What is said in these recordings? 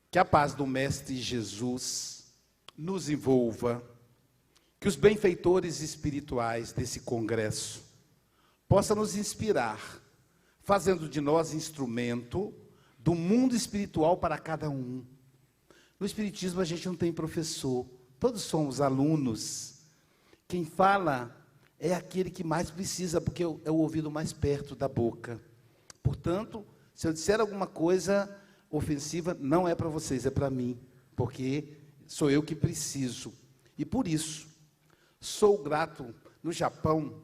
Que a paz do Mestre Jesus nos envolva, que os benfeitores espirituais desse congresso possam nos inspirar, fazendo de nós instrumento do mundo espiritual para cada um. No Espiritismo a gente não tem professor, todos somos alunos. Quem fala é aquele que mais precisa, porque é o ouvido mais perto da boca. Portanto, se eu disser alguma coisa ofensiva, não é para vocês, é para mim, porque sou eu que preciso. E por isso, sou grato. No Japão,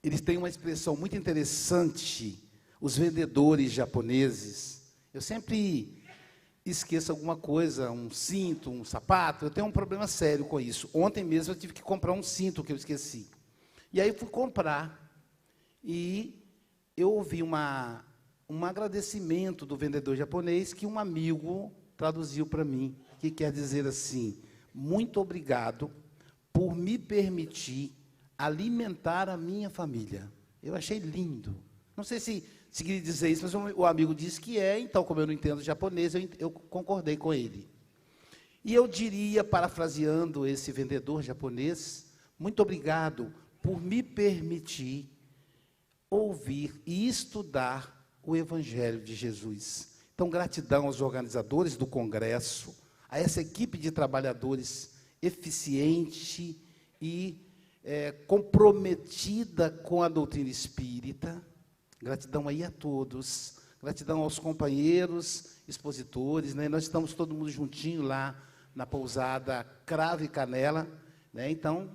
eles têm uma expressão muito interessante, os vendedores japoneses. Eu sempre esqueço alguma coisa, um cinto, um sapato. Eu tenho um problema sério com isso. Ontem mesmo eu tive que comprar um cinto que eu esqueci. E aí fui comprar e eu ouvi um agradecimento do vendedor japonês que um amigo traduziu para mim, que quer dizer assim: muito obrigado por me permitir alimentar a minha família. Eu achei lindo. Não sei se queria dizer isso, mas o amigo disse que é, então, como eu não entendo japonês, eu concordei com ele. E eu diria, parafraseando esse vendedor japonês, muito obrigado por me permitir ouvir e estudar o Evangelho de Jesus. Então, gratidão aos organizadores do congresso, a essa equipe de trabalhadores eficiente e comprometida com a doutrina espírita. Gratidão aí a todos, gratidão aos companheiros, expositores, né? Nós estamos todo mundo juntinho lá na pousada Cravo e Canela, né? Então,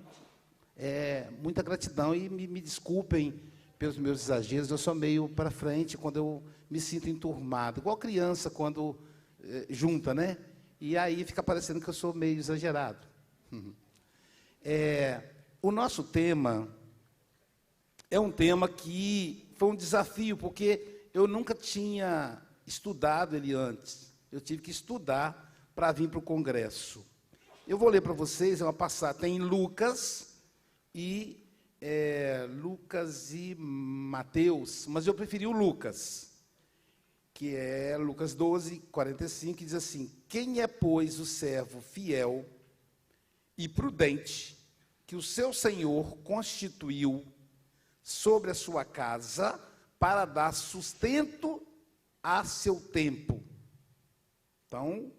muita gratidão e me desculpem pelos meus exageros, eu sou meio para frente quando eu me sinto enturmado, igual criança quando junta, né? E aí fica parecendo que eu sou meio exagerado. O nosso tema é um tema que foi um desafio, porque eu nunca tinha estudado ele antes. Eu tive que estudar para vir para o congresso. Eu vou ler para vocês, é uma passagem, tem Lucas e Mateus, mas eu preferi o Lucas, que é Lucas 12, 45, que diz assim: quem é, pois, o servo fiel e prudente, que o seu Senhor constituiu sobre a sua casa, para dar sustento a seu tempo. Então,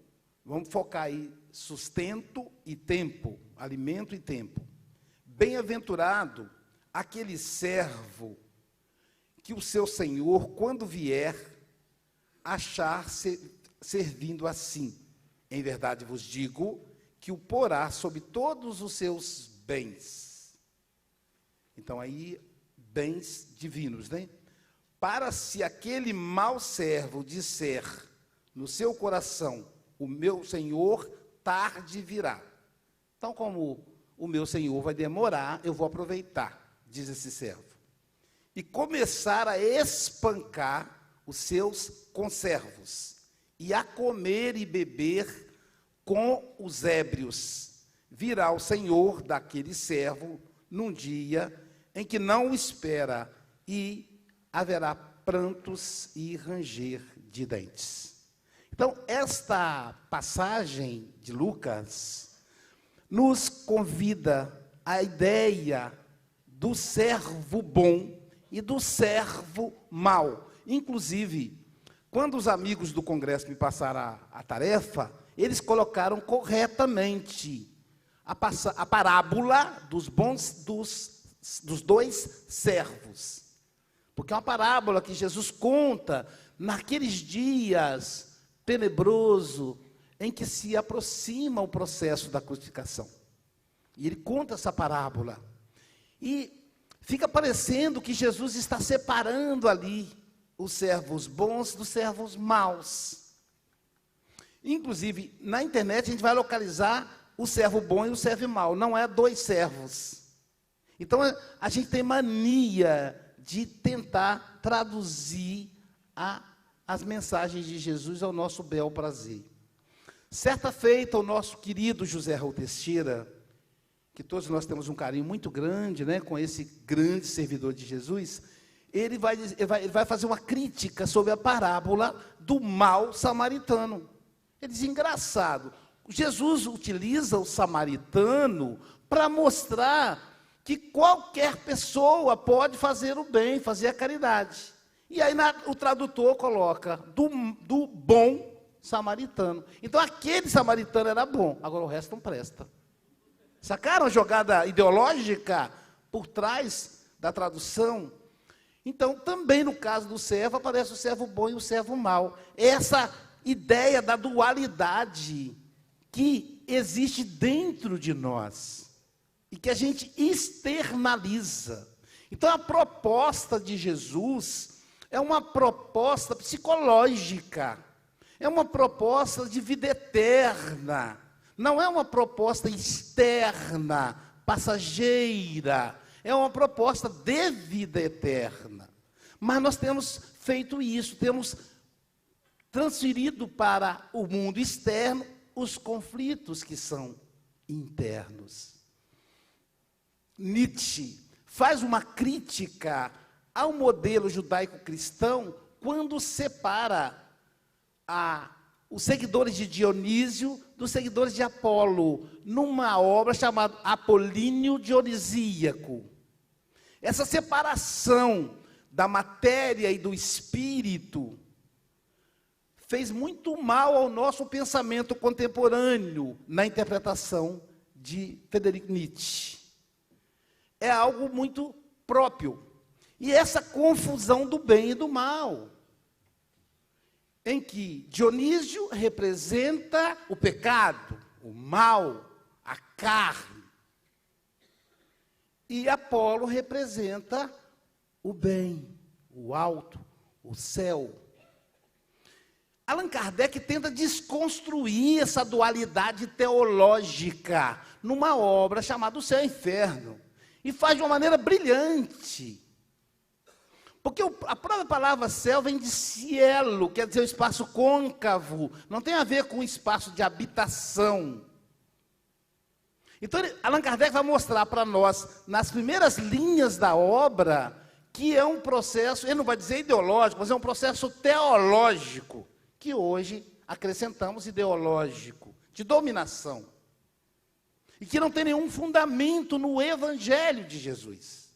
vamos focar aí, sustento e tempo, alimento e tempo. Bem-aventurado aquele servo que o seu Senhor, quando vier, achar servindo assim. Em verdade vos digo que o porá sobre todos os seus bens. Então, aí, bens divinos, né? Para se aquele mau servo disser no seu coração: o meu Senhor tarde virá. Então, como o meu Senhor vai demorar, eu vou aproveitar, diz esse servo. E começar a espancar os seus conservos, e a comer e beber com os ébrios. Virá o Senhor daquele servo num dia em que não o espera, e haverá prantos e ranger de dentes. Então, esta passagem de Lucas nos convida à ideia do servo bom e do servo mau. Inclusive, quando os amigos do congresso me passaram a tarefa, eles colocaram corretamente a parábola dos dois servos. Porque é uma parábola que Jesus conta naqueles dias tenebroso em que se aproxima o processo da crucificação. E ele conta essa parábola. E fica parecendo que Jesus está separando ali os servos bons dos servos maus. Inclusive, na internet a gente vai localizar o servo bom e o servo mau. Não é dois servos. Então, a gente tem mania de tentar traduzir as mensagens de Jesus ao nosso bel prazer. Certa feita, o nosso querido José Raul Teixeira, que todos nós temos um carinho muito grande, né, com esse grande servidor de Jesus, ele vai fazer uma crítica sobre a parábola do mau samaritano. Ele diz, engraçado, Jesus utiliza o samaritano para mostrar que qualquer pessoa pode fazer o bem, fazer a caridade. E aí o tradutor coloca, do bom samaritano. Então aquele samaritano era bom, agora o resto não presta. Sacaram a jogada ideológica por trás da tradução? Então, também no caso do servo, aparece o servo bom e o servo mau. Essa ideia da dualidade que existe dentro de nós e que a gente externaliza. Então, a proposta de Jesus é uma proposta psicológica, é uma proposta de vida eterna, não é uma proposta externa, passageira, é uma proposta de vida eterna. Mas nós temos feito isso, temos transferido para o mundo externo os conflitos que são internos. Nietzsche faz uma crítica ao modelo judaico-cristão quando separa os seguidores de Dionísio dos seguidores de Apolo, numa obra chamada Apolíneo Dionisíaco. Essa separação da matéria e do espírito fez muito mal ao nosso pensamento contemporâneo na interpretação de Friedrich Nietzsche. É algo muito próprio. E essa confusão do bem e do mal, em que Dionísio representa o pecado, o mal, a carne, e Apolo representa o bem, o alto, o céu. Allan Kardec tenta desconstruir essa dualidade teológica numa obra chamada O Céu e o Inferno, e faz de uma maneira brilhante. Porque a própria palavra céu vem de cielo, quer dizer o espaço côncavo, não tem a ver com o espaço de habitação. Então, Allan Kardec vai mostrar para nós, nas primeiras linhas da obra, que é um processo, ele não vai dizer ideológico, mas é um processo teológico, que hoje acrescentamos ideológico, de dominação, e que não tem nenhum fundamento no Evangelho de Jesus.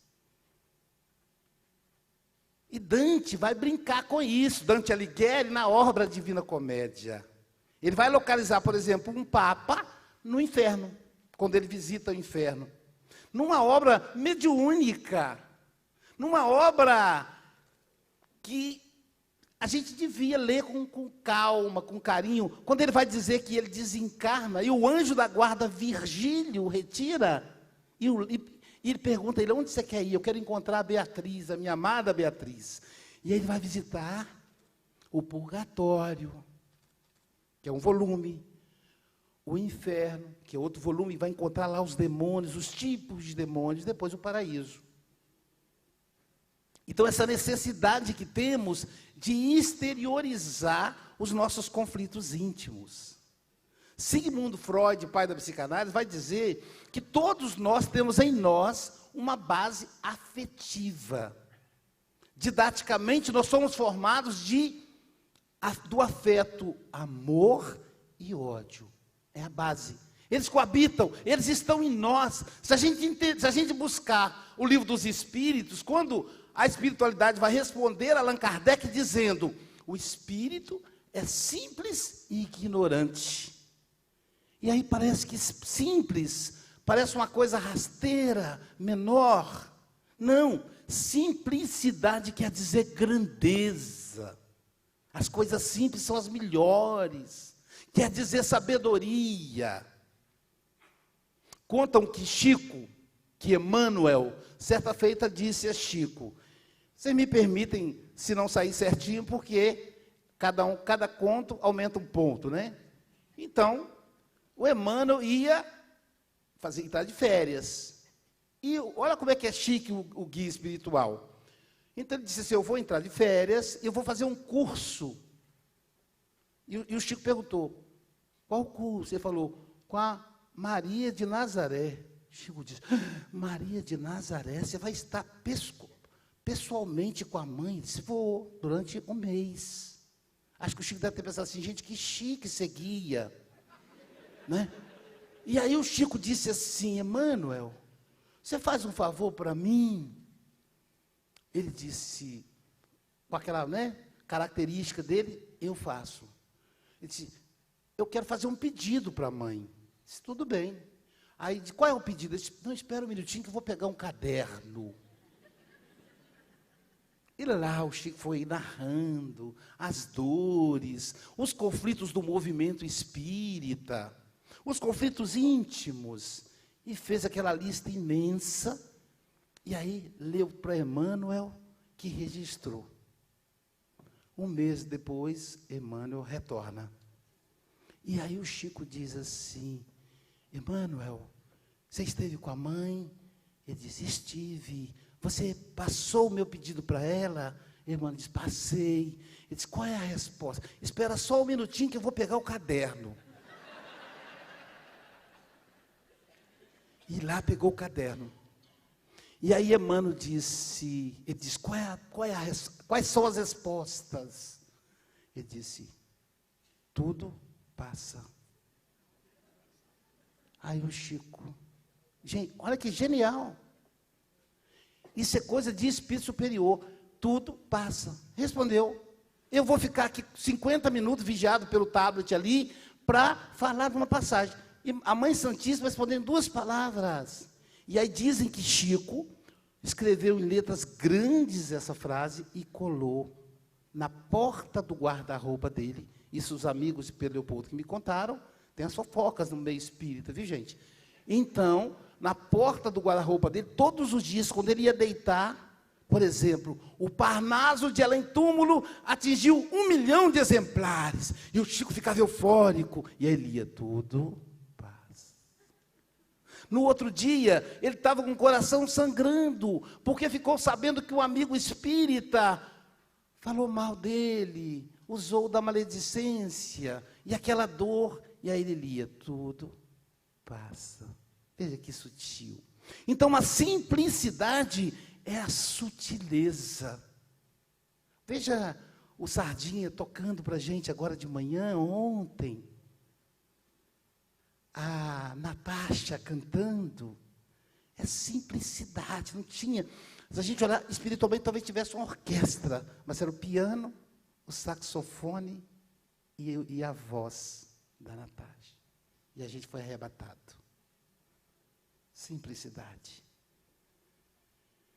E Dante vai brincar com isso, Dante Alighieri, na obra Divina Comédia. Ele vai localizar, por exemplo, um papa no inferno, quando ele visita o inferno. Numa obra mediúnica, numa obra que a gente devia ler com calma, com carinho, quando ele vai dizer que ele desencarna, e o anjo da guarda Virgílio o retira, e ele pergunta a ele, onde você quer ir? Eu quero encontrar a Beatriz, a minha amada Beatriz. E aí ele vai visitar o purgatório, que é um volume, o inferno, que é outro volume, e vai encontrar lá os demônios, os tipos de demônios, depois o paraíso. Então, essa necessidade que temos de exteriorizar os nossos conflitos íntimos. Sigmund Freud, pai da psicanálise, vai dizer que todos nós temos em nós uma base afetiva. Didaticamente, nós somos formados do afeto, amor e ódio. É a base. Eles coabitam, eles estão em nós. Se a gente buscar o livro dos Espíritos, quando a espiritualidade vai responder a Allan Kardec dizendo, o espírito é simples e ignorante. E aí parece que simples, parece uma coisa rasteira, menor. Não, simplicidade quer dizer grandeza. As coisas simples são as melhores. Quer dizer sabedoria. Contam que Emmanuel, certa feita disse a Chico, vocês me permitem, se não sair certinho, porque cada conto aumenta um ponto, né? Então, o Emmanuel ia entrar de férias. E olha como é que é chique o guia espiritual. Então ele disse assim, eu vou entrar de férias, e eu vou fazer um curso. E o Chico perguntou, qual curso? Ele falou, com a Maria de Nazaré. Chico disse, Maria de Nazaré, você vai estar pessoalmente com a mãe? Ele disse, vou, durante um mês. Acho que o Chico deve ter pensado assim, gente, que chique seguia, né? E aí o Chico disse assim, Emmanuel, você faz um favor para mim? Ele disse, com aquela, né, característica dele, eu faço. Ele disse, eu quero fazer um pedido para a mãe. Disse, tudo bem. Aí, disse, qual é o pedido? Ele disse, não, espera um minutinho que eu vou pegar um caderno. E lá o Chico foi narrando as dores, os conflitos do movimento espírita, os conflitos íntimos, e fez aquela lista imensa, e aí leu para Emmanuel, que registrou. Um mês depois, Emmanuel retorna. E aí o Chico diz assim, Emmanuel, você esteve com a mãe? Ele diz, estive. Você passou o meu pedido para ela? Emmanuel diz, passei. Ele diz, qual é a resposta? Espera só um minutinho que eu vou pegar o caderno. E lá pegou o caderno. E aí Emmanuel disse, ele disse, quais são as respostas? Ele disse, tudo passa. Aí o Chico, gente, olha que genial. Isso é coisa de espírito superior. Tudo passa. Respondeu. Eu vou ficar aqui 50 minutos vigiado pelo tablet ali para falar de uma passagem. E a Mãe Santíssima respondendo 2 palavras. E aí dizem que Chico escreveu em letras grandes essa frase e colou na porta do guarda-roupa dele. Isso os amigos de Pedro Leopoldo que me contaram. Tem as fofocas no meio espírita, viu, gente? Então, na porta do guarda-roupa dele, todos os dias, quando ele ia deitar, por exemplo, o Parnaso de Além-Túmulo atingiu 1 milhão de exemplares. E o Chico ficava eufórico. E aí ele lia tudo. Paz. No outro dia, ele estava com o coração sangrando, porque ficou sabendo que um amigo espírita falou mal dele, usou da maledicência, e aquela dor. E aí ele lia, tudo passa. Veja que sutil. Então, a simplicidade é a sutileza. Veja o Sardinha tocando para a gente agora de manhã, ontem. A Natasha cantando. É simplicidade, não tinha. Se a gente olhar espiritualmente, talvez tivesse uma orquestra, mas era o piano, o saxofone e a voz da Natasha. E a gente foi arrebatado. Simplicidade.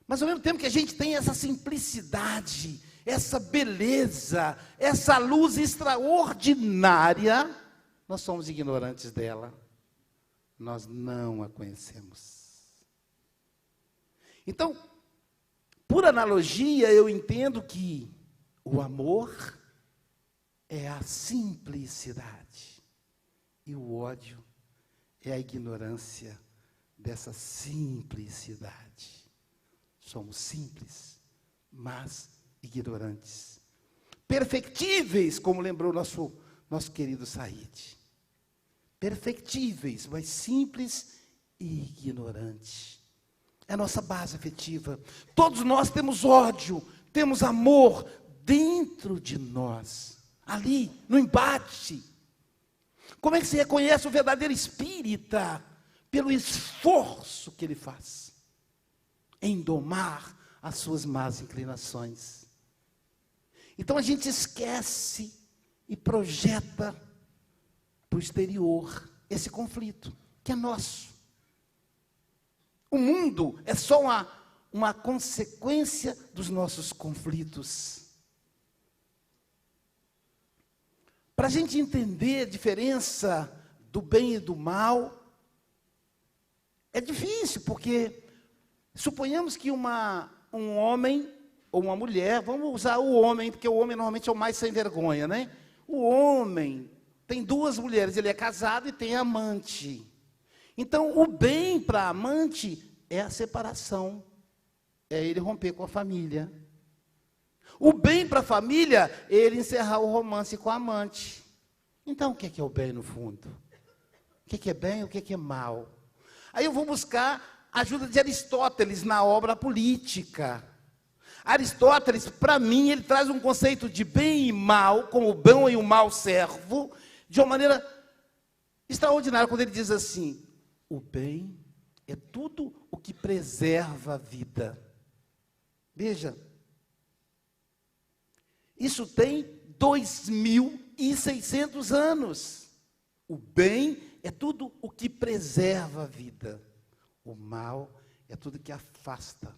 Mas ao mesmo tempo que a gente tem essa simplicidade, essa beleza, essa luz extraordinária, nós somos ignorantes dela. Nós não a conhecemos. Então, por analogia, eu entendo que o amor é a simplicidade. E o ódio é a ignorância dessa simplicidade. Somos simples, mas ignorantes. Perfectíveis, como lembrou nosso querido Said. Perfectíveis, mas simples e ignorantes. É a nossa base afetiva. Todos nós temos ódio, temos amor dentro de nós. Ali, no embate. Como é que se reconhece o verdadeiro espírita? Pelo esforço que ele faz em domar as suas más inclinações. Então a gente esquece e projeta para o exterior esse conflito, que é nosso. O mundo é só uma consequência dos nossos conflitos. Para a gente entender a diferença do bem e do mal, é difícil, porque suponhamos que um homem ou uma mulher, vamos usar o homem, porque o homem normalmente é o mais sem vergonha, né? O homem tem 2 mulheres, ele é casado e tem amante. Então, o bem para a amante é a separação, é ele romper com a família. O bem para a família é ele encerrar o romance com a amante. Então, o que é o bem no fundo? O que é bem e o que é mal? Aí eu vou buscar a ajuda de Aristóteles na obra Política. Aristóteles, para mim, ele traz um conceito de bem e mal, como o bom e o mau servo, de uma maneira extraordinária, quando ele diz assim: o bem é tudo o que preserva a vida. Veja, isso tem 2.600 anos. O bem é tudo o que preserva a vida. O mal é tudo que afasta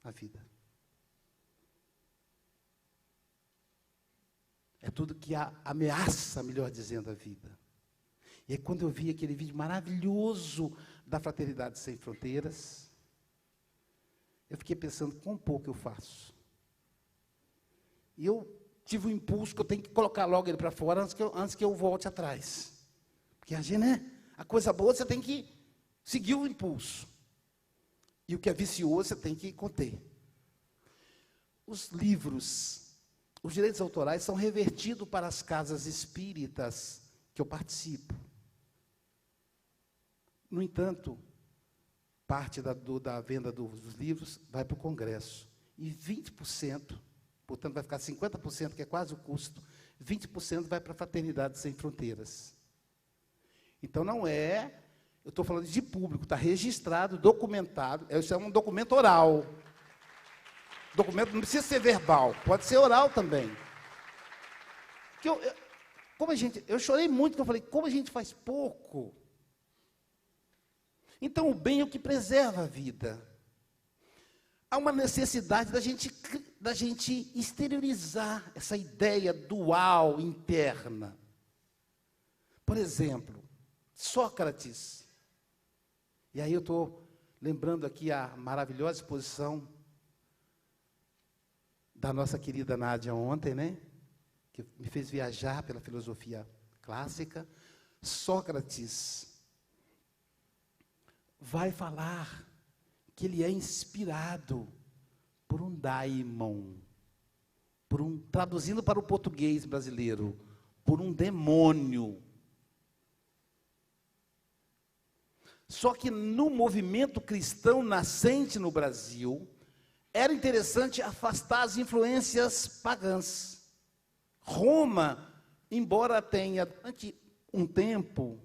a vida. É tudo que ameaça, melhor dizendo, a vida. E aí, quando eu vi aquele vídeo maravilhoso da Fraternidade Sem Fronteiras, eu fiquei pensando, quão pouco eu faço. E eu tive um impulso que eu tenho que colocar logo ele para fora antes que eu volte atrás. Porque a gente, né? A coisa boa você tem que seguir o impulso. E o que é vicioso você tem que conter. Os livros, os direitos autorais são revertidos para as casas espíritas que eu participo. No entanto, parte da venda dos livros vai para o Congresso. E 20%, portanto vai ficar 50%, que é quase o custo, 20% vai para a Fraternidade Sem Fronteiras. Então não é, eu estou falando de público, está registrado, documentado, isso é um documento oral. Documento não precisa ser verbal, pode ser oral também. Eu chorei muito, porque eu falei, como a gente faz pouco. Então, o bem é o que preserva a vida. Há uma necessidade da gente exteriorizar essa ideia dual interna. Por exemplo, Sócrates. E aí eu estou lembrando aqui a maravilhosa exposição da nossa querida Nádia ontem, né? Que me fez viajar pela filosofia clássica. Sócrates vai falar que ele é inspirado por um daimon, traduzindo para o português brasileiro, por um demônio. Só que no movimento cristão nascente no Brasil, era interessante afastar as influências pagãs. Roma, embora tenha, durante um tempo,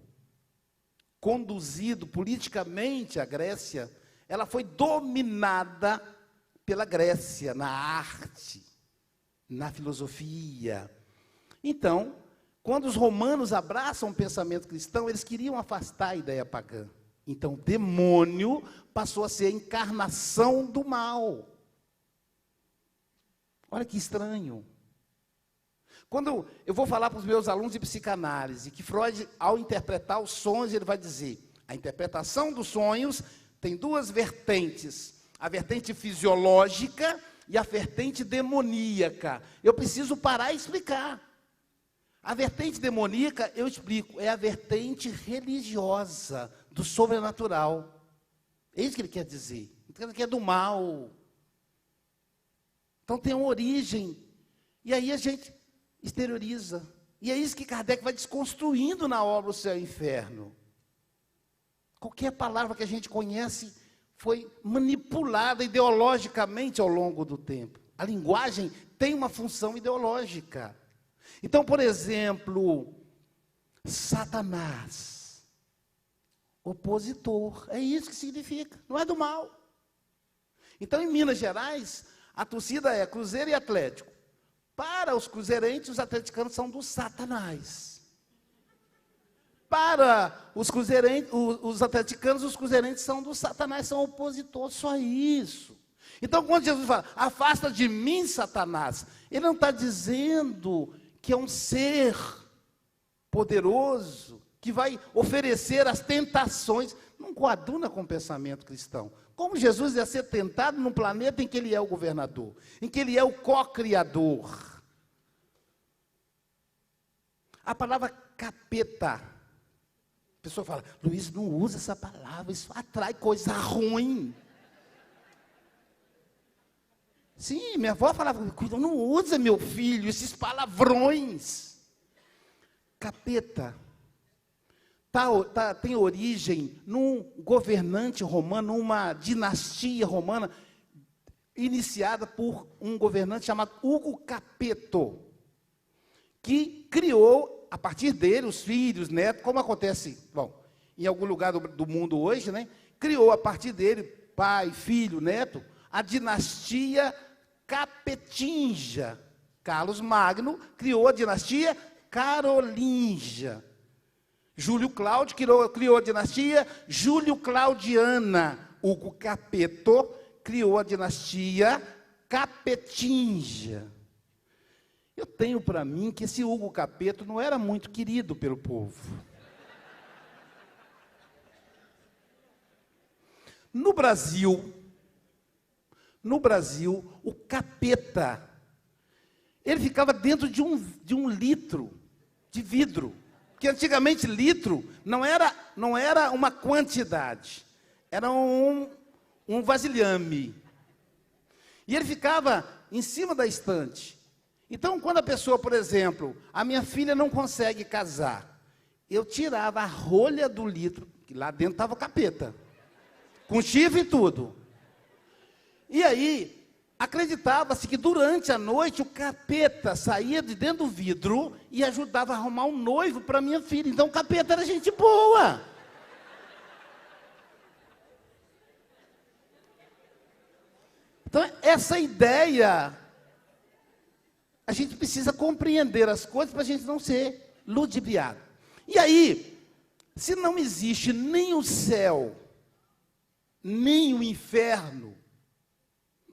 conduzido politicamente a Grécia, ela foi dominada pela Grécia, na arte, na filosofia. Então, quando os romanos abraçam o pensamento cristão, eles queriam afastar a ideia pagã. Então, o demônio passou a ser a encarnação do mal. Olha que estranho. Quando eu vou falar para os meus alunos de psicanálise, que Freud, ao interpretar os sonhos, ele vai dizer, a interpretação dos sonhos tem duas vertentes, a vertente fisiológica e a vertente demoníaca. Eu preciso parar e explicar. A vertente demoníaca, eu explico, é a vertente religiosa, do sobrenatural. É isso que ele quer dizer. Ele quer do mal. Então tem uma origem. E aí a gente exterioriza. E é isso que Kardec vai desconstruindo na obra O Céu e o Inferno. Qualquer palavra que a gente conhece foi manipulada ideologicamente ao longo do tempo. A linguagem tem uma função ideológica. Então, por exemplo, Satanás, opositor, é isso que significa, não é do mal. Então, em Minas Gerais, a torcida é Cruzeiro e Atlético. Para os cruzeirenses, os atleticanos são do Satanás. Para os atleticanos, os cruzeirenses são do Satanás, são opositores, só isso. Então, quando Jesus fala, afasta de mim, Satanás, ele não está dizendo que é um ser poderoso, que vai oferecer as tentações, não coaduna com o pensamento cristão. Como Jesus ia ser tentado num planeta em que ele é o governador, em que ele é o co-criador. A palavra capeta, a pessoa fala, Luiz, não usa essa palavra, isso atrai coisa ruim. Sim, minha avó falava, não usa, meu filho, esses palavrões. Capeta tem origem num governante romano, numa dinastia romana, iniciada por um governante chamado Hugo Capetto, que criou, a partir dele, os filhos, netos, como acontece, bom, em algum lugar do mundo hoje, né? Criou, a partir dele, pai, filho, neto, a dinastia capetinja. Carlos Magno criou a dinastia carolíngia. Júlio Cláudio criou a dinastia Júlio-Claudiana. Hugo Capetto criou a dinastia capetinja. Eu tenho para mim que esse Hugo Capetto não era muito querido pelo povo. No Brasil, o capeta, ele ficava dentro de um litro de vidro. Porque antigamente litro não era uma quantidade, era um vasilhame. E ele ficava em cima da estante. Então, quando a pessoa, por exemplo, a minha filha não consegue casar, eu tirava a rolha do litro, que lá dentro estava o capeta, com chifre e tudo. E aí, acreditava-se que durante a noite o capeta saía de dentro do vidro e ajudava a arrumar um noivo para minha filha. Então o capeta era gente boa. Então, essa ideia, a gente precisa compreender as coisas para a gente não ser ludibriado. E aí, se não existe nem o céu, nem o inferno,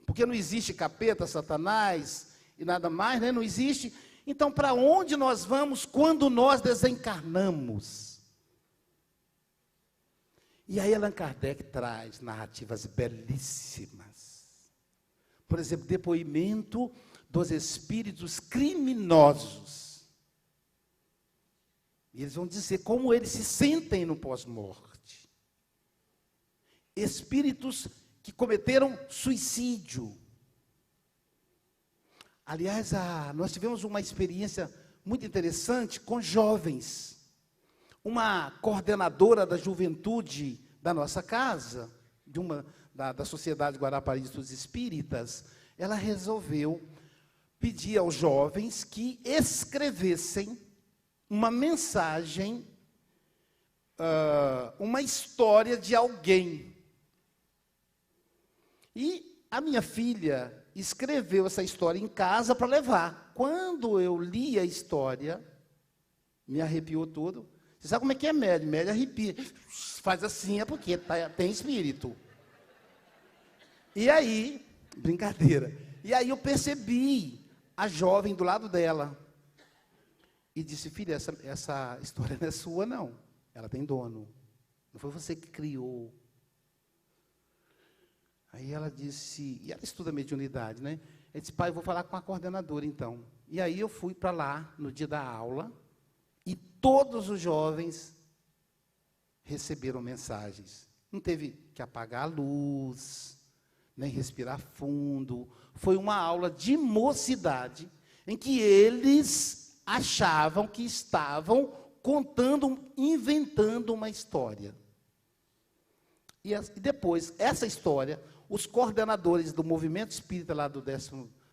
porque não existe capeta, Satanás e nada mais, né? Não existe. Então, para onde nós vamos quando nós desencarnamos? E aí Allan Kardec traz narrativas belíssimas. Por exemplo, depoimento dos espíritos criminosos. E eles vão dizer como eles se sentem no pós-morte. Espíritos que cometeram suicídio. Aliás, nós tivemos uma experiência muito interessante com jovens. Uma coordenadora da juventude da nossa casa, da Sociedade Guarapari dos Espíritas, ela resolveu pedir aos jovens que escrevessem uma mensagem, uma história de alguém. E a minha filha escreveu essa história em casa para levar. Quando eu li a história, me arrepiou todo. Você sabe como é que é médio? Médio arrepia. Faz assim, é porque tem espírito. E aí, brincadeira. E aí eu percebi a jovem do lado dela. E disse, filha, essa história não é sua, não. Ela tem dono. Não foi você que criou. Aí ela disse, e ela estuda mediunidade, né? Ela disse, pai, eu vou falar com a coordenadora, então. E aí eu fui para lá, no dia da aula, e todos os jovens receberam mensagens. Não teve que apagar a luz, nem respirar fundo. Foi uma aula de mocidade, em que eles achavam que estavam contando, inventando uma história. E depois, essa história, os coordenadores do movimento espírita lá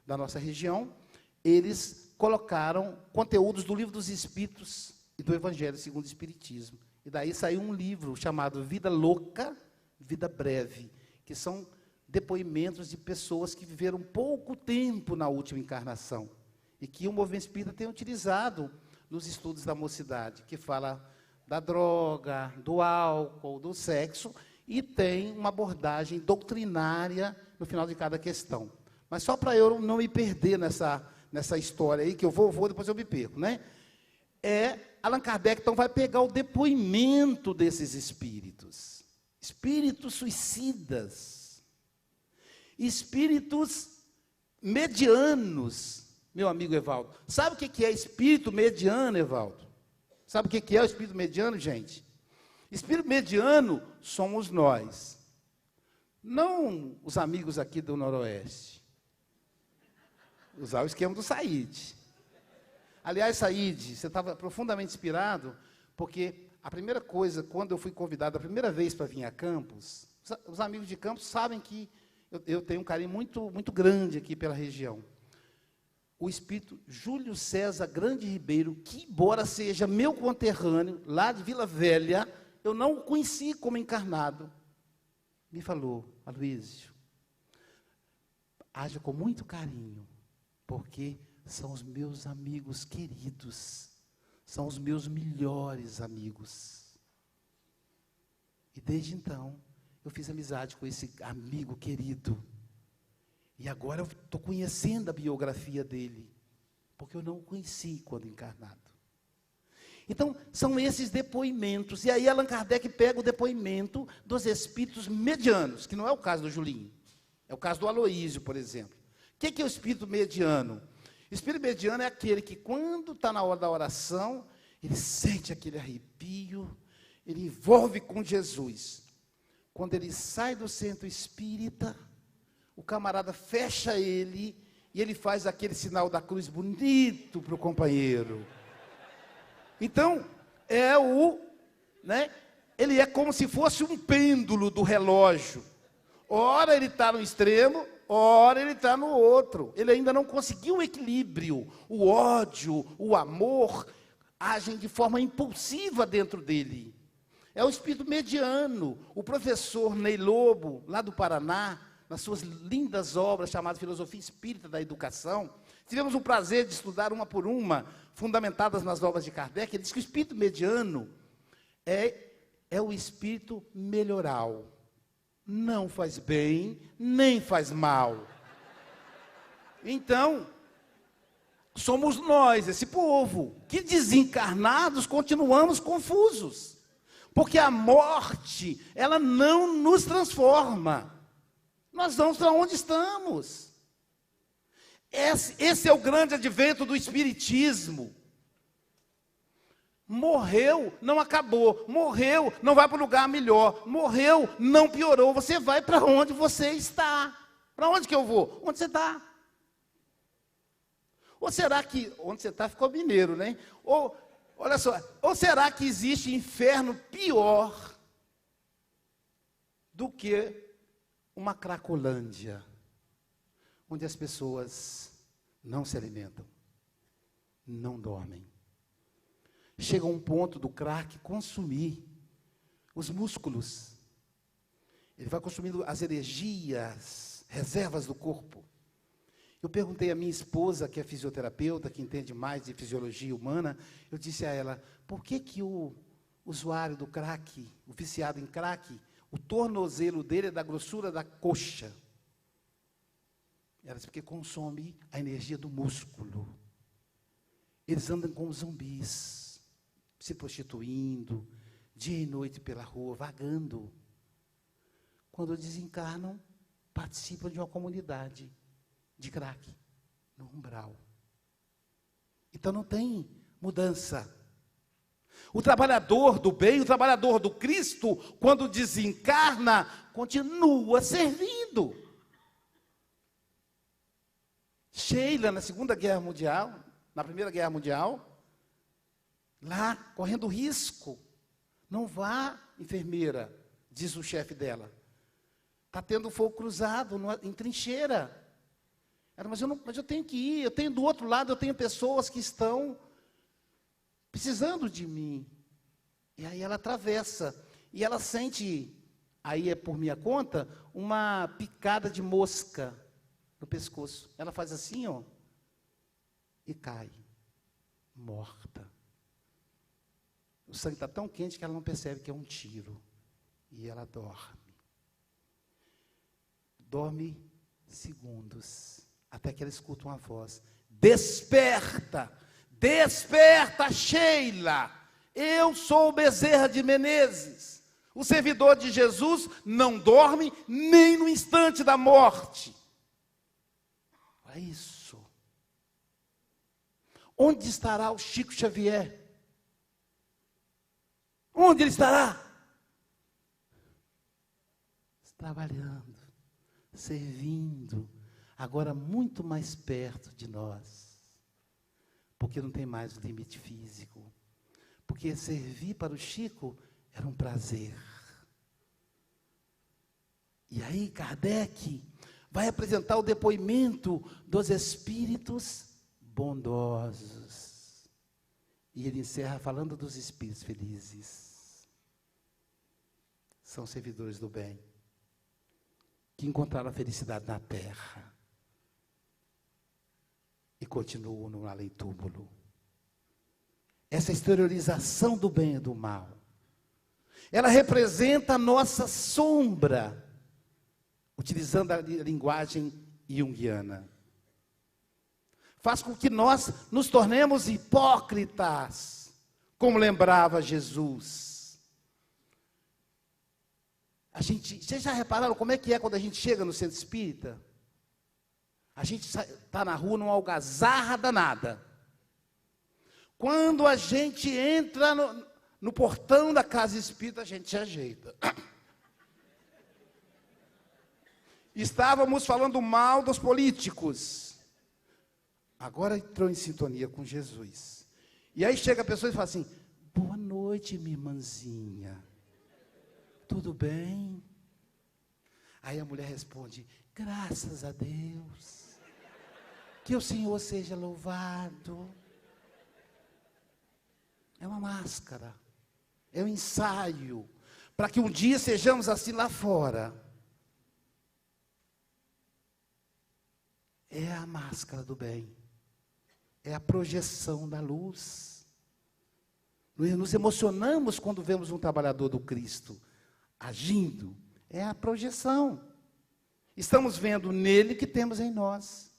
da nossa região, eles colocaram conteúdos do Livro dos Espíritos e do Evangelho segundo o Espiritismo. E daí saiu um livro chamado Vida Louca, Vida Breve, que são depoimentos de pessoas que viveram pouco tempo na última encarnação e que o movimento espírita tem utilizado nos estudos da mocidade, que fala da droga, do álcool, do sexo, e tem uma abordagem doutrinária no final de cada questão. Mas só para eu não me perder nessa história aí, que eu vou, depois eu me perco, né? Allan Kardec, então, vai pegar o depoimento desses espíritos. Espíritos suicidas. Espíritos medianos, meu amigo Evaldo. Sabe o que é espírito mediano, Evaldo? Sabe o que é o espírito mediano, gente? Espírito mediano somos nós, não os amigos aqui do Noroeste. Usar o esquema do Said. Aliás, Said, você estava profundamente inspirado, porque a primeira coisa, quando eu fui convidado a primeira vez para vir a Campos, os amigos de Campos sabem que eu tenho um carinho muito, muito grande aqui pela região. O espírito Júlio César Grande Ribeiro, que embora seja meu conterrâneo, lá de Vila Velha, eu não o conheci como encarnado, me falou: Aloísio, haja com muito carinho, porque são os meus amigos queridos, são os meus melhores amigos. E desde então, eu fiz amizade com esse amigo querido. E agora eu estou conhecendo a biografia dele, porque eu não o conheci quando encarnado. Então, são esses depoimentos. E aí Allan Kardec pega o depoimento dos espíritos medianos, que não é o caso do Julinho, é o caso do Aloísio, por exemplo. O que é o espírito mediano? O espírito mediano é aquele que, quando está na hora da oração, ele sente aquele arrepio, ele envolve com Jesus. Quando ele sai do centro espírita, o camarada fecha ele, e ele faz aquele sinal da cruz bonito para o companheiro. Então, ele é como se fosse um pêndulo do relógio. Ora ele está no extremo, ora ele está no outro. Ele ainda não conseguiu o equilíbrio. O ódio, o amor, agem de forma impulsiva dentro dele. É o espírito mediano. O professor Ney Lobo, lá do Paraná, nas suas lindas obras chamadas Filosofia Espírita da Educação, tivemos o prazer de estudar uma por uma, fundamentadas nas obras de Kardec. Ele diz que o espírito mediano é o espírito melhoral. Não faz bem, nem faz mal. Então, somos nós, esse povo, que desencarnados continuamos confusos. Porque a morte, ela não nos transforma. Nós vamos para onde estamos. Esse é o grande advento do Espiritismo. Morreu, não acabou. Morreu, não vai para um lugar melhor. Morreu, não piorou. Você vai para onde você está. Para onde que eu vou? Onde você está. Ou será que, onde você está ficou mineiro, né? Olha só, ou será que existe inferno pior do que uma Cracolândia, onde as pessoas não se alimentam, não dormem. Chega um ponto do crack consumir os músculos. Ele vai consumindo as energias, reservas do corpo. Eu perguntei à minha esposa, que é fisioterapeuta, que entende mais de fisiologia humana, eu disse a ela: por que o usuário do crack, o viciado em crack, o tornozelo dele é da grossura da coxa? Ela disse: porque consome a energia do músculo. Eles andam como zumbis, se prostituindo, dia e noite pela rua, vagando. Quando desencarnam, participam de uma comunidade de crack, no umbral. Então não tem mudança. O trabalhador do bem, o trabalhador do Cristo, quando desencarna, continua servindo. Sheila, na Segunda Guerra Mundial, na Primeira Guerra Mundial, lá, correndo risco. Não vá, enfermeira, diz o chefe dela. Está tendo fogo cruzado em trincheira. Ela: mas eu tenho que ir, eu tenho do outro lado, eu tenho pessoas que estão precisando de mim. E aí ela atravessa, e ela sente, aí é por minha conta, uma picada de mosca no pescoço. Ela faz assim, ó, e cai, morta. O sangue está tão quente que ela não percebe que é um tiro. E ela dorme. Dorme segundos, até que ela escuta uma voz: desperta, desperta, Sheila, eu sou o Bezerra de Menezes, o servidor de Jesus, não dorme nem no instante da morte. Olha isso. Onde estará o Chico Xavier? Onde ele estará? Trabalhando, servindo, agora muito mais perto de nós, porque não tem mais o limite físico, porque servir para o Chico era um prazer. E aí Kardec vai apresentar o depoimento dos espíritos bondosos. E ele encerra falando dos espíritos felizes. São servidores do bem, que encontraram a felicidade na terra e continuam no além-túmulo. Essa exteriorização do bem e do mal, ela representa a nossa sombra, utilizando a linguagem junguiana. Faz com que nós nos tornemos hipócritas, como lembrava Jesus. Vocês já repararam como é que é quando a gente chega no centro espírita? A gente está na rua numa algazarra danada. Quando a gente entra no portão da casa espírita, a gente se ajeita. Estávamos falando mal dos políticos. Agora entrou em sintonia com Jesus. E aí chega a pessoa e fala assim: boa noite, minha irmãzinha. Tudo bem? Aí a mulher responde: graças a Deus. Que o Senhor seja louvado. É uma máscara. É um ensaio. Para que um dia sejamos assim lá fora. É a máscara do bem. É a projeção da luz. Nos emocionamos quando vemos um trabalhador do Cristo agindo. É a projeção. Estamos vendo nele o que temos em nós.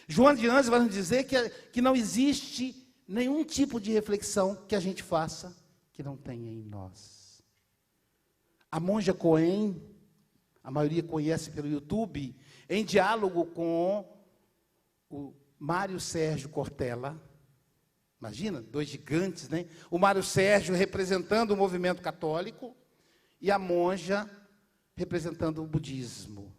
João de Anjos vai nos dizer que não existe nenhum tipo de reflexão que a gente faça que não tenha em nós. A monja Cohen, a maioria conhece pelo YouTube, em diálogo com o Mário Sérgio Cortella. Imagina, dois gigantes, né? O Mário Sérgio representando o movimento católico e a monja representando o budismo.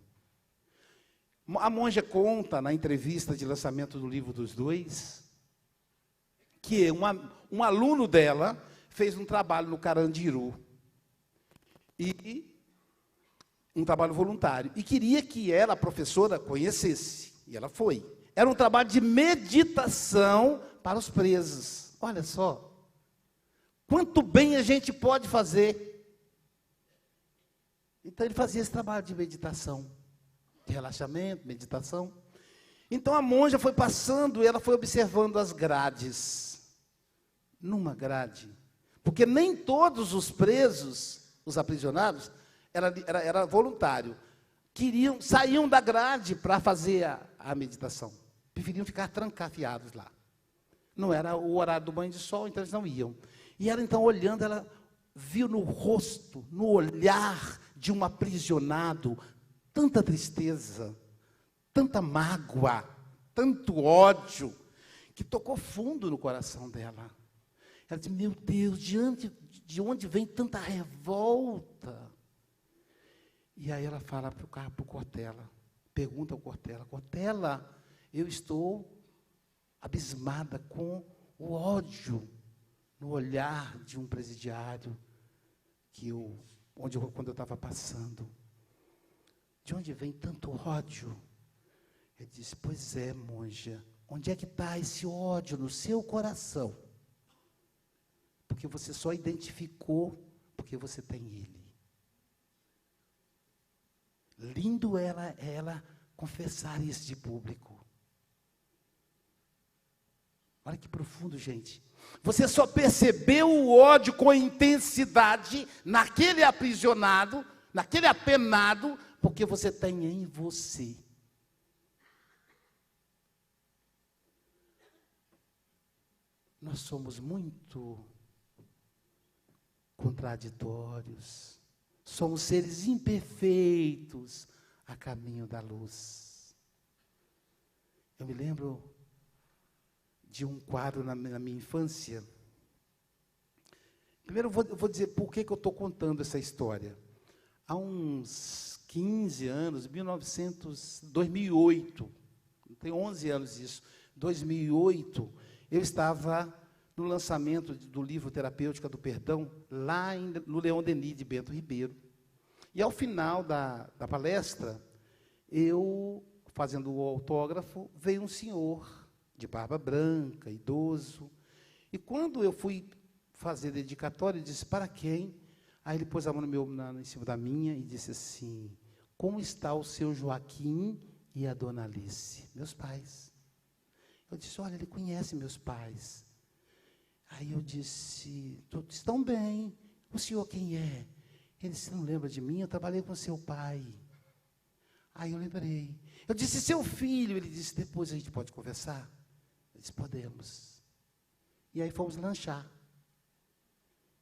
A monja conta, na entrevista de lançamento do livro dos dois, que um aluno dela fez um trabalho no Carandiru, e um trabalho voluntário, e queria que ela, a professora, conhecesse, e ela foi. Era um trabalho de meditação para os presos. Olha só, quanto bem a gente pode fazer. Então ele fazia esse trabalho de meditação, de relaxamento, meditação. Então a monja foi passando, ela foi observando as grades. Numa grade, porque nem todos os presos, os aprisionados, era voluntário. Saíam da grade para fazer a meditação. Preferiam ficar trancafiados lá. Não era o horário do banho de sol, então eles não iam. E ela então olhando, ela viu no rosto, no olhar de um aprisionado, tanta tristeza, tanta mágoa, tanto ódio, que tocou fundo no coração dela. Ela disse: meu Deus, de onde vem tanta revolta? E aí ela fala para o Cortella, pergunta ao Cortella: Cortella, eu estou abismada com o ódio no olhar de um presidiário quando eu estava passando. De onde vem tanto ódio? Ele disse: pois é, monja, onde é que está esse ódio no seu coração? Porque você só identificou porque você tem ele. Lindo ela confessar isso de público. Olha que profundo, gente. Você só percebeu o ódio com intensidade naquele aprisionado, naquele apenado, porque você tem em você. Nós somos muito contraditórios. Somos seres imperfeitos a caminho da luz. Eu me lembro de um quadro na minha infância. Primeiro eu vou dizer por que eu estou contando essa história. Há uns 15 anos, 2008, tem 11 anos isso, 2008, eu estava no lançamento do livro Terapêutica do Perdão, lá no Leon Denis de Bento Ribeiro. E ao final da palestra, eu, fazendo o autógrafo, veio um senhor de barba branca, idoso, e quando eu fui fazer dedicatória, ele disse, para quem? Aí ele pôs a mão em cima da minha e disse assim, como está o seu Joaquim e a dona Alice? Meus pais. Eu disse, olha, ele conhece meus pais. Aí eu disse, todos estão bem. O senhor quem é? Ele disse, não lembra de mim? Eu trabalhei com seu pai. Aí eu lembrei. Eu disse, seu filho. Ele disse, depois a gente pode conversar? Eu disse, podemos. E aí fomos lanchar.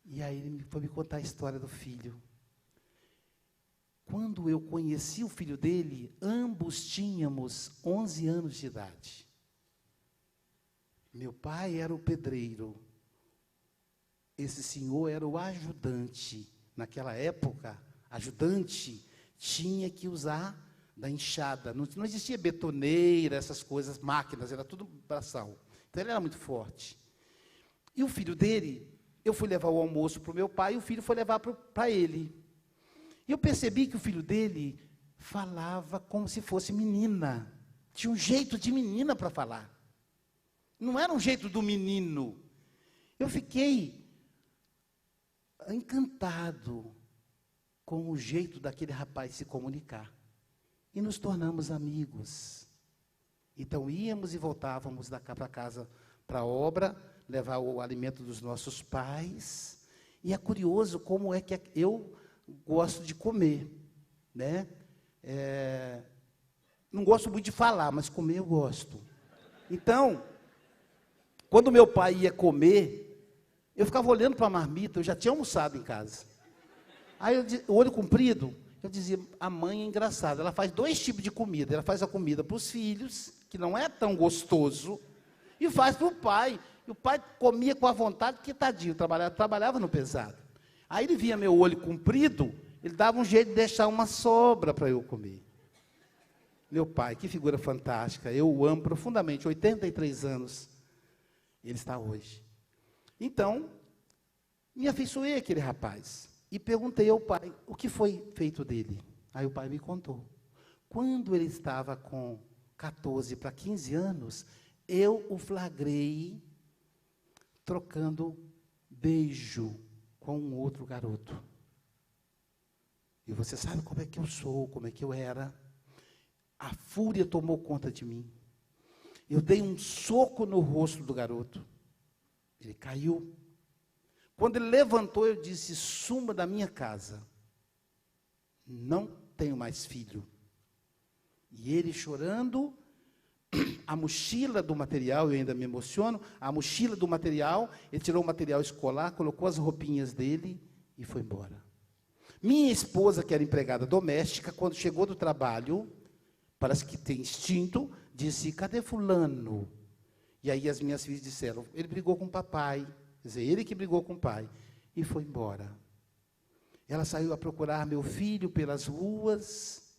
E aí ele foi me contar a história do filho. Quando eu conheci o filho dele, ambos tínhamos 11 anos de idade. Meu pai era o pedreiro. Esse senhor era o ajudante. Naquela época, ajudante tinha que usar da enxada. Não existia betoneira, essas coisas, máquinas, era tudo braçal. Então ele era muito forte. E o filho dele, eu fui levar o almoço para o meu pai, e o filho foi levar para ele. E eu percebi que o filho dele falava como se fosse menina. Tinha um jeito de menina para falar. Não era um jeito do menino. Eu fiquei encantado com o jeito daquele rapaz se comunicar. E nos tornamos amigos. Então íamos e voltávamos da cá para casa para a obra, levar o alimento dos nossos pais. E é curioso como é que eu gosto de comer, né? Não gosto muito de falar, mas comer eu gosto. Então, quando meu pai ia comer, eu ficava olhando para a marmita, eu já tinha almoçado em casa. Aí, o olho comprido, eu dizia, a mãe é engraçada, ela faz 2 tipos de comida. Ela faz a comida para os filhos, que não é tão gostoso, e faz para o pai. E o pai comia com a vontade, porque tadinho, trabalhava no pesado. Aí ele via meu olho comprido, ele dava um jeito de deixar uma sobra para eu comer. Meu pai, que figura fantástica, eu o amo profundamente, 83 anos, ele está hoje. Então, me afeiçoei àquele rapaz, e perguntei ao pai, o que foi feito dele? Aí o pai me contou. Quando ele estava com 14 para 15 anos, eu o flagrei trocando beijo com um outro garoto. E você sabe como é que eu sou, como é que eu era. A fúria tomou conta de mim. Eu dei um soco no rosto do garoto. Ele caiu. Quando ele levantou, eu disse, suma da minha casa. Não tenho mais filho. E ele chorando, a mochila do material, eu ainda me emociono, a mochila do material, ele tirou o material escolar, colocou as roupinhas dele e foi embora. Minha esposa, que era empregada doméstica, quando chegou do trabalho, parece que tem instinto, disse, cadê fulano? E aí as minhas filhas disseram, ele brigou com o papai, quer dizer, ele que brigou com o pai, e foi embora. Ela saiu a procurar meu filho pelas ruas,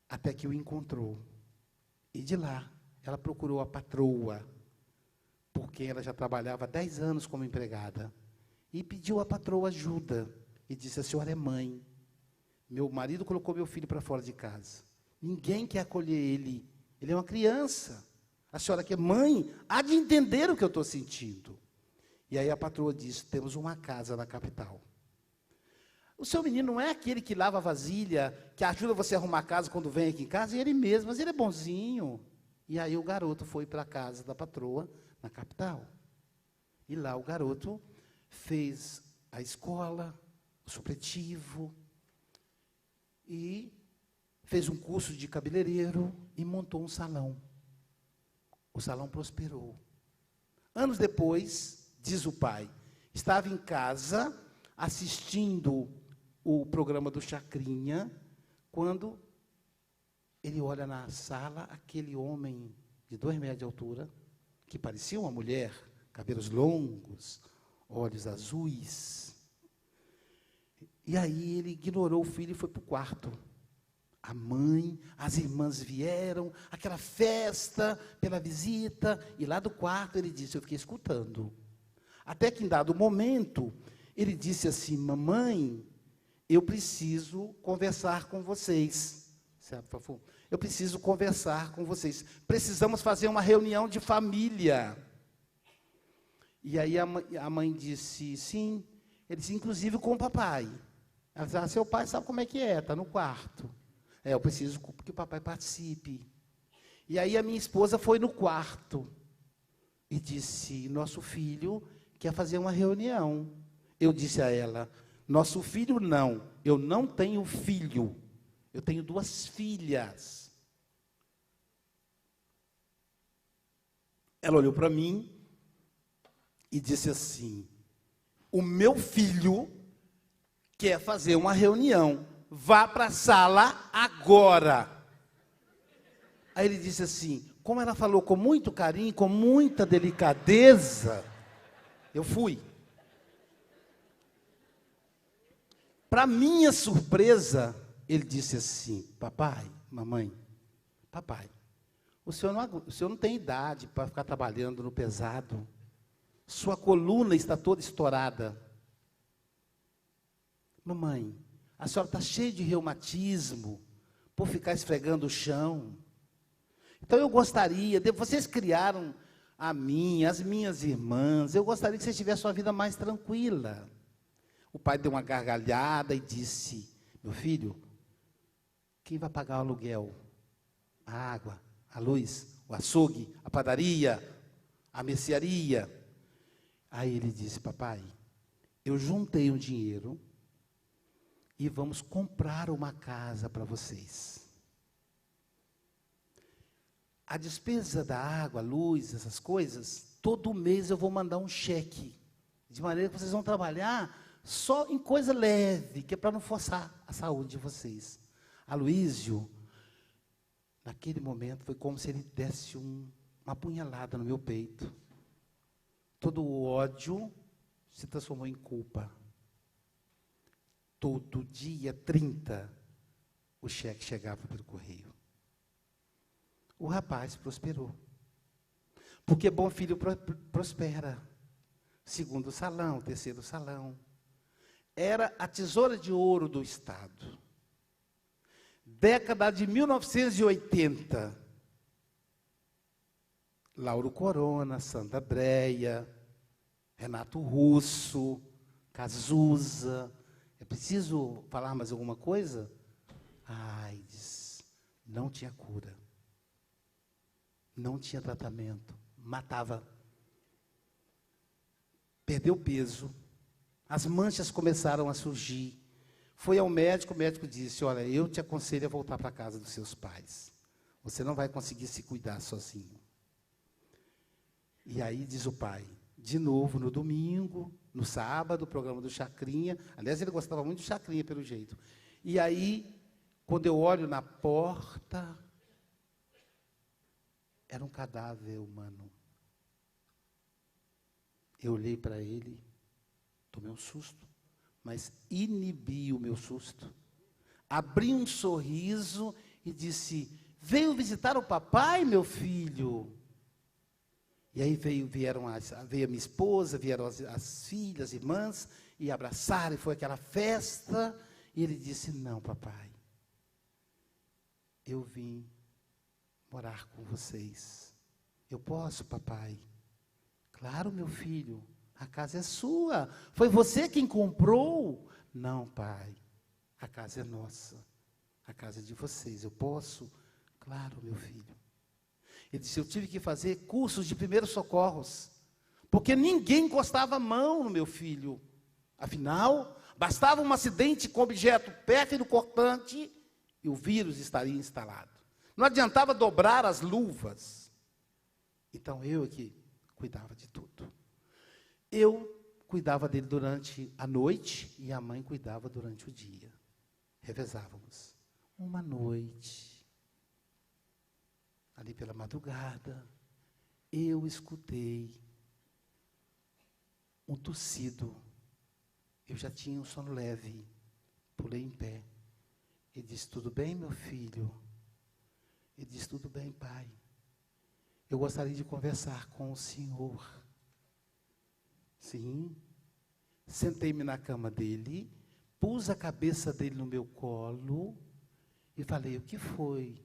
até que o encontrou. E de lá, ela procurou a patroa, porque ela já trabalhava 10 anos como empregada, e pediu à patroa ajuda, e disse, a senhora é mãe, meu marido colocou meu filho para fora de casa, ninguém quer acolher ele é uma criança, a senhora que é mãe, há de entender o que eu estou sentindo. E aí a patroa disse, temos uma casa na capital. O seu menino não é aquele que lava a vasilha, que ajuda você a arrumar a casa quando vem aqui em casa, e ele mesmo, mas ele é bonzinho. E aí o garoto foi para a casa da patroa, na capital. E lá o garoto fez a escola, o supletivo, e fez um curso de cabeleireiro e montou um salão. O salão prosperou. Anos depois, diz o pai, estava em casa assistindo o programa do Chacrinha, quando ele olha na sala aquele homem de 2 metros de altura, que parecia uma mulher, cabelos longos, olhos azuis. E aí ele ignorou o filho e foi para o quarto. A mãe, as irmãs vieram, aquela festa pela visita, e lá do quarto ele disse, eu fiquei escutando. Até que em dado momento, ele disse assim, mamãe, eu preciso conversar com vocês. Eu preciso conversar com vocês. Precisamos fazer uma reunião de família. E aí a mãe disse, sim. Ele disse, inclusive com o papai. Ela disse, seu pai sabe como é que é, está no quarto. Eu preciso que o papai participe. E aí a minha esposa foi no quarto e disse, nosso filho quer fazer uma reunião. Eu disse a ela, nosso filho não, eu não tenho filho, eu tenho 2 filhas. Ela olhou para mim e disse assim, o meu filho quer fazer uma reunião, vá para a sala agora. Aí ele disse assim, como ela falou com muito carinho, com muita delicadeza, eu fui. Para minha surpresa, ele disse assim, papai, mamãe, papai, o senhor não tem idade para ficar trabalhando no pesado. Sua coluna está toda estourada. Mamãe, a senhora está cheia de reumatismo por ficar esfregando o chão. Então eu gostaria, vocês criaram a mim, as minhas irmãs, eu gostaria que vocês tivessem uma vida mais tranquila. O pai deu uma gargalhada e disse, meu filho, quem vai pagar o aluguel? A água, a luz, o açougue, a padaria, a mercearia. Aí ele disse, papai, eu juntei um dinheiro e vamos comprar uma casa para vocês. A despesa da água, luz, essas coisas, todo mês eu vou mandar um cheque, de maneira que vocês vão trabalhar só em coisa leve, que é para não forçar a saúde de vocês. Aloísio, naquele momento, foi como se ele desse uma punhalada no meu peito. Todo o ódio se transformou em culpa. Todo dia 30, o cheque chegava pelo correio. O rapaz prosperou. Porque bom filho prospera. 2º salão, 3º salão. Era a tesoura de ouro do Estado. Década de 1980. Lauro Corona, Sandra Andréia, Renato Russo, Cazuza. É preciso falar mais alguma coisa? AIDS. Não tinha cura. Não tinha tratamento. Matava. Perdeu peso. As manchas começaram a surgir. Foi ao médico, o médico disse, olha, eu te aconselho a voltar para a casa dos seus pais. Você não vai conseguir se cuidar sozinho. E aí diz o pai, de novo no domingo, no sábado, o programa do Chacrinha. Aliás, ele gostava muito do Chacrinha, pelo jeito. E aí, quando eu olho na porta, era um cadáver humano. Eu olhei para ele, tomei um susto, mas inibi o meu susto. Abri um sorriso e disse, veio visitar o papai, meu filho? E aí veio a minha esposa, vieram as filhas, as irmãs, e abraçaram, e foi aquela festa. E ele disse, não, papai, eu vim morar com vocês. Eu posso, papai? Claro, meu filho, a casa é sua. Foi você quem comprou? Não, pai, a casa é nossa. A casa é de vocês. Eu posso? Claro, meu filho. Ele disse, eu tive que fazer cursos de primeiros socorros, porque ninguém encostava a mão no meu filho. Afinal, bastava um acidente com objeto pérfido, cortante, e o vírus estaria instalado. Não adiantava dobrar as luvas. Então, eu que cuidava de tudo. Eu cuidava dele durante a noite, e a mãe cuidava durante o dia. Revezávamos. Uma noite, ali pela madrugada, eu escutei um tossido. Eu já tinha um sono leve. Pulei em pé. Ele disse, tudo bem, meu filho? Ele disse, tudo bem, pai. Eu gostaria de conversar com o senhor. Sim. Sentei-me na cama dele, pus a cabeça dele no meu colo. E falei: o que foi,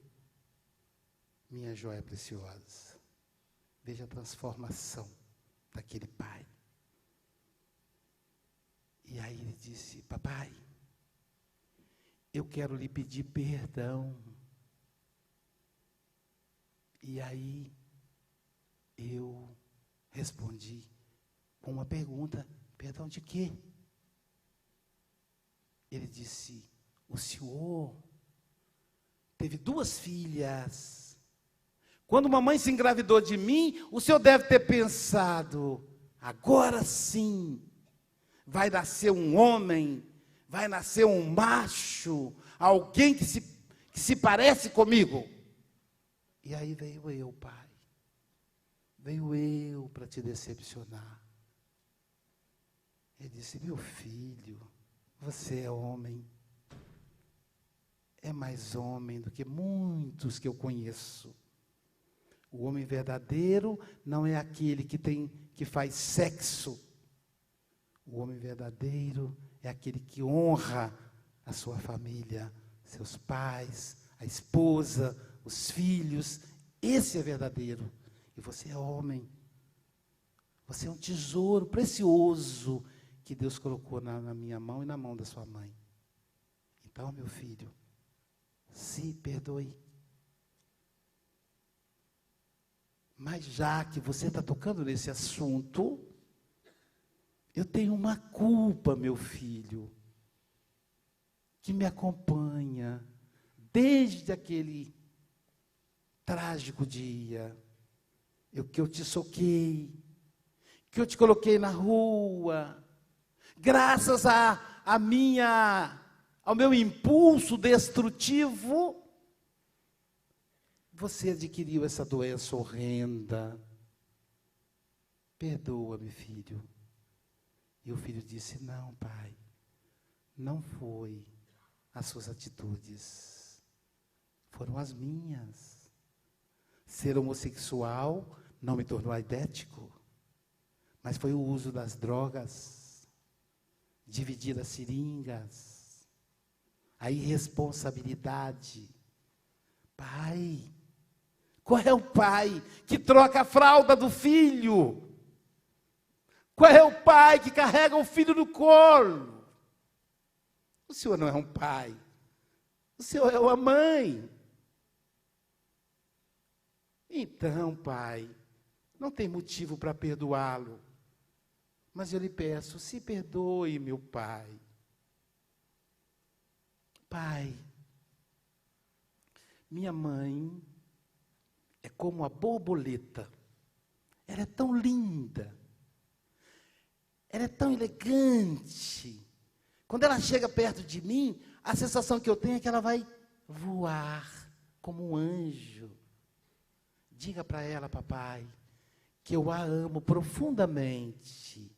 minha joia preciosa? Veja a transformação daquele pai. E aí ele disse: papai, eu quero lhe pedir perdão. E aí eu respondi com uma pergunta: perdão de quê? Ele disse: o senhor teve 2 filhas. Quando mamãe se engravidou de mim, o senhor deve ter pensado: agora sim, vai nascer um homem, vai nascer um macho, alguém que se parece comigo. E aí veio eu, pai. Veio eu para te decepcionar. Ele disse: meu filho, você é homem. É mais homem do que muitos que eu conheço. O homem verdadeiro não é aquele que faz sexo. O homem verdadeiro é aquele que honra a sua família, seus pais, a esposa, os filhos. Esse é verdadeiro. E você é homem. Você é um tesouro precioso que Deus colocou na minha mão e na mão da sua mãe. Então, meu filho, se perdoe. Mas já que você está tocando nesse assunto, eu tenho uma culpa, meu filho, que me acompanha desde aquele trágico dia, que eu te soquei, que eu te coloquei na rua, graças ao meu impulso destrutivo, você adquiriu essa doença horrenda. Perdoa-me, filho. E o filho disse: não, pai, não foi as suas atitudes, foram as minhas. Ser homossexual não me tornou aidético, mas foi o uso das drogas, dividir as seringas, a irresponsabilidade. Pai, qual é o pai que troca a fralda do filho? Qual é o pai que carrega o filho no colo? O senhor não é um pai, o senhor é uma mãe. Então, pai, não tem motivo para perdoá-lo, mas eu lhe peço, se perdoe, meu pai. Pai, minha mãe é como a borboleta, ela é tão linda, ela é tão elegante. Quando ela chega perto de mim, a sensação que eu tenho é que ela vai voar como um anjo. Diga para ela, papai, que eu a amo profundamente.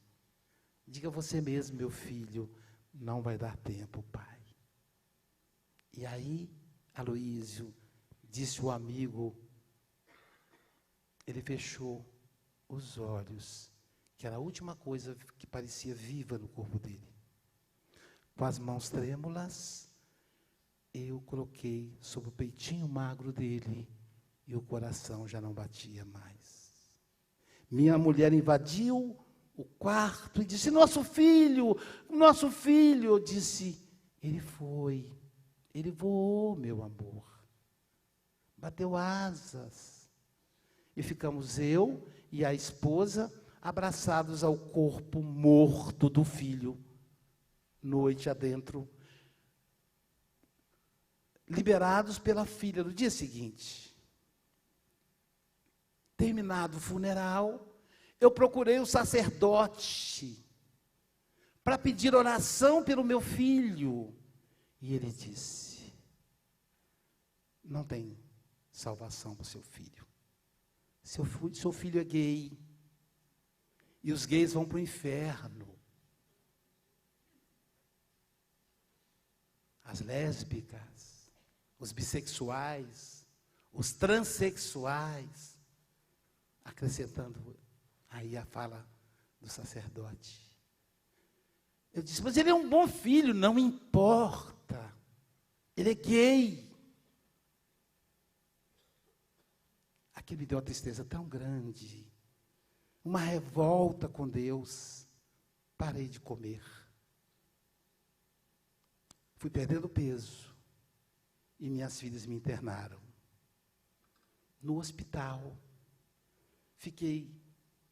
Diga você mesmo, meu filho, não vai dar tempo, pai. E aí, Aloísio, disse o amigo, ele fechou os olhos, que era a última coisa que parecia viva no corpo dele. Com as mãos trêmulas, eu coloquei sobre o peitinho magro dele e o coração já não batia mais. Minha mulher invadiu o quarto e disse: nosso filho, nosso filho. Eu disse: ele voou, meu amor, bateu asas. E ficamos eu e a esposa abraçados ao corpo morto do filho, noite adentro, liberados pela filha. No dia seguinte, terminado o funeral, eu procurei o sacerdote para pedir oração pelo meu filho. E ele disse: não tem salvação para o seu filho. Seu filho é gay. E os gays vão para o inferno. As lésbicas, os bissexuais, os transexuais, acrescentando aí a fala do sacerdote. Eu disse: mas ele é um bom filho. Não importa, ele é gay. Aquilo me deu uma tristeza tão grande, uma revolta com Deus. Parei de comer. Fui perdendo peso e minhas filhas me internaram no hospital. Fiquei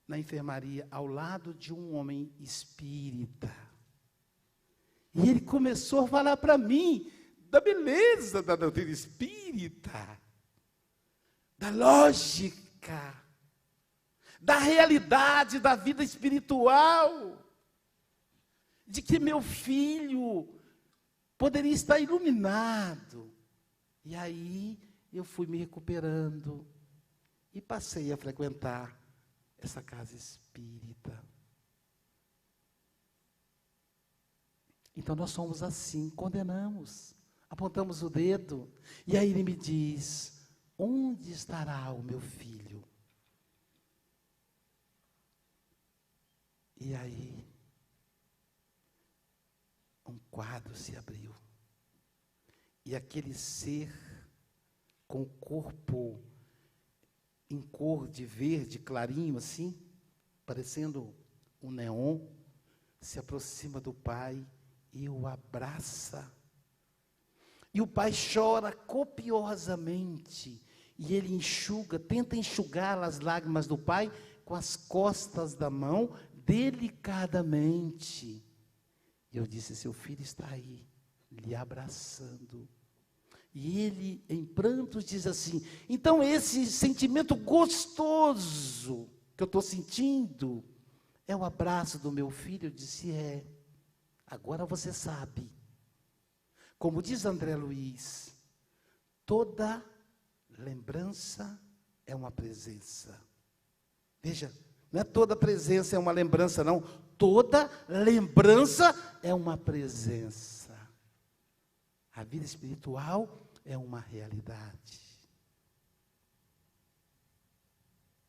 na enfermaria ao lado de um homem espírita. E ele começou a falar para mim da beleza da doutrina espírita, da lógica, da realidade da vida espiritual, de que meu filho poderia estar iluminado. E aí eu fui me recuperando e passei a frequentar essa casa espírita. Então nós somos assim, condenamos, apontamos o dedo, e aí ele me diz: onde estará o meu filho? E aí um quadro se abriu, e aquele ser com o corpo em cor de verde clarinho assim, parecendo um neon, se aproxima do pai e o abraça. E o pai chora copiosamente, e ele enxuga, tenta enxugar as lágrimas do pai com as costas da mão, delicadamente. E eu disse: seu filho está aí, lhe abraçando. E ele, em prantos, diz assim: então esse sentimento gostoso que eu estou sentindo é o abraço do meu filho? Eu disse: é. Agora você sabe. Como diz André Luiz, toda lembrança é uma presença. Veja, não é toda presença é uma lembrança, não. Toda lembrança é uma presença. A vida espiritual é uma realidade.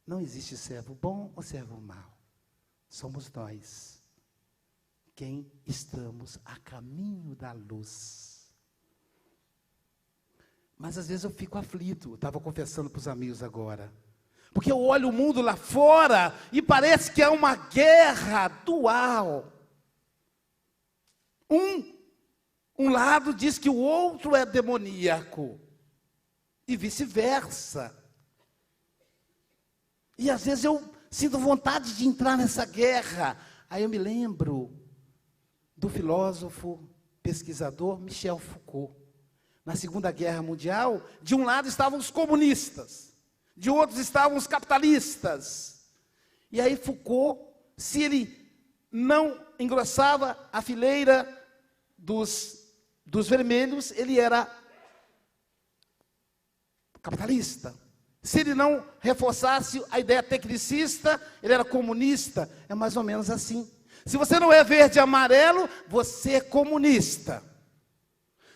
Não existe servo bom ou servo mau. Somos nós quem estamos a caminho da luz. Mas às vezes eu fico aflito. Eu estava confessando para os amigos agora. Porque eu olho o mundo lá fora e parece que é uma guerra dual. Um lado diz que o outro é demoníaco. E vice-versa. E às vezes eu sinto vontade de entrar nessa guerra. Aí eu me lembro do filósofo, pesquisador Michel Foucault. Na Segunda Guerra Mundial, de um lado estavam os comunistas, de outros estavam os capitalistas. E aí Foucault, se ele não engrossava a fileira dos vermelhos, ele era capitalista. Se ele não reforçasse a ideia tecnicista, ele era comunista. É mais ou menos assim. Se você não é verde e amarelo, você é comunista.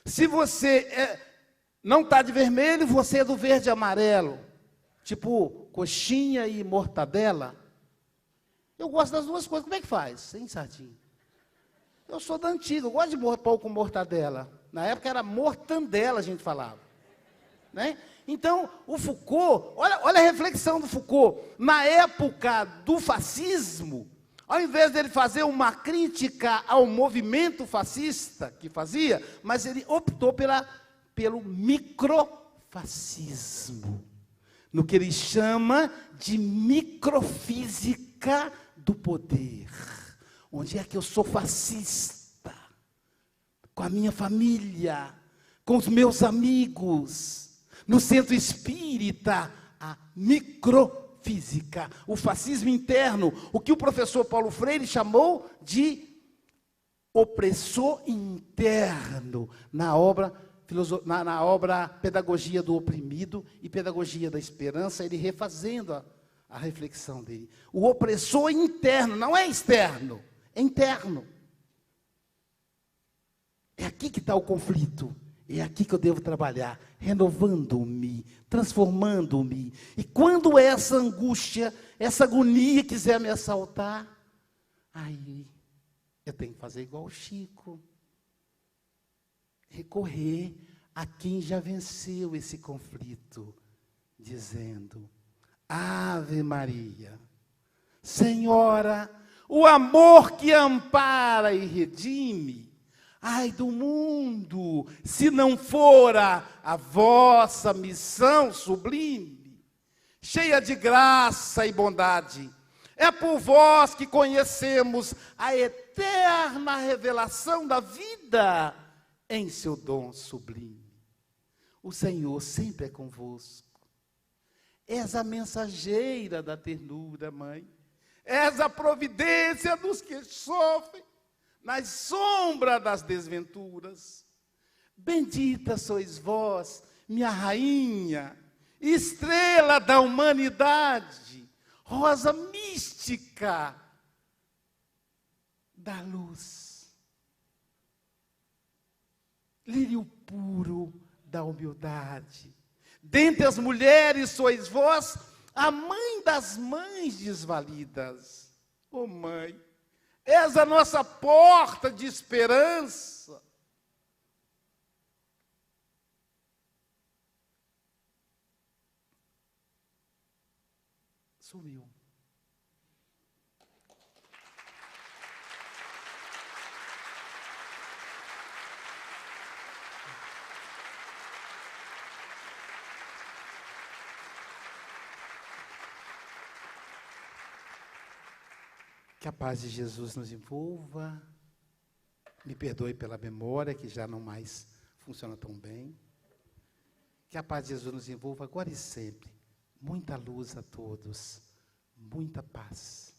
Se você não está de vermelho, você é do verde e amarelo. Tipo, coxinha e mortadela. Eu gosto das duas coisas. Como é que faz, hein, Sardinha? Eu sou da antiga, eu gosto de pão com mortadela. Na época era mortandela, a gente falava. Né? Então, o Foucault, olha a reflexão do Foucault. Na época do fascismo, ao invés dele fazer uma crítica ao movimento fascista que fazia, mas ele optou pelo microfascismo, no que ele chama de microfísica do poder. Onde é que eu sou fascista? Com a minha família, com os meus amigos, no centro espírita, a microfísica, o fascismo interno, o que o professor Paulo Freire chamou de opressor interno, na obra Pedagogia do Oprimido e Pedagogia da Esperança, ele refazendo a reflexão dele. O opressor interno, não é externo, é interno. É aqui que está o conflito. É aqui que eu devo trabalhar, renovando-me, transformando-me. E quando essa angústia, essa agonia quiser me assaltar, aí eu tenho que fazer igual o Chico. Recorrer a quem já venceu esse conflito, dizendo: Ave Maria. Senhora, o amor que ampara e redime, ai do mundo, se não fora a vossa missão sublime, cheia de graça e bondade, é por vós que conhecemos a eterna revelação da vida em seu dom sublime. O Senhor sempre é convosco. És a mensageira da ternura, mãe. És a providência dos que sofrem nas sombras das desventuras. Bendita sois vós, minha rainha, estrela da humanidade, rosa mística da luz, lírio puro da humildade. Dentre as mulheres sois vós a mãe das mães desvalidas. Ô mãe, és a nossa porta de esperança. Sumiu. Que a paz de Jesus nos envolva. Me perdoe pela memória, que já não mais funciona tão bem. Que a paz de Jesus nos envolva agora e sempre. Muita luz a todos. Muita paz.